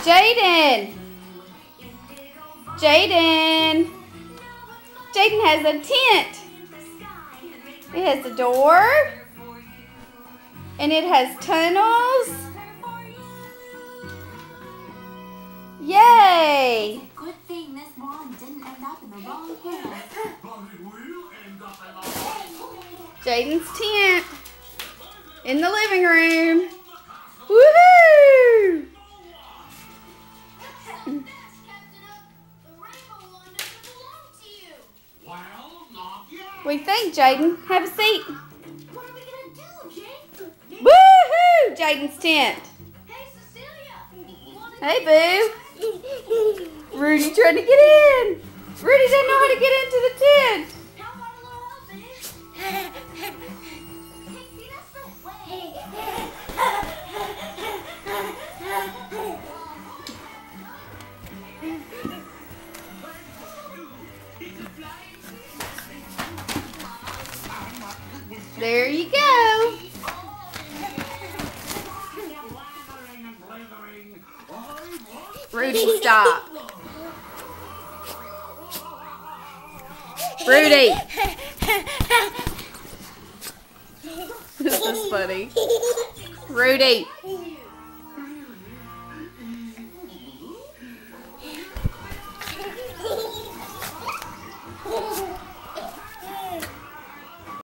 Jaden. Jaden. Jaden has a tent. It has a door. And it has tunnels. Yay! Good thing this wand didn't end up in the wrong hands. Jaden's tent in the living room. Woohoo! We think, Jaden. Have a seat. What are we gonna do, Jake? Woohoo! Jaden's tent. Hey, Cecilia. Hey, Boo. Rudy trying to get in. Rudy doesn't know how to get into the tent. How about a little help, babe? Hey, see, that's the way. There you go. Rudy, stop. Rudy. This is funny. Rudy.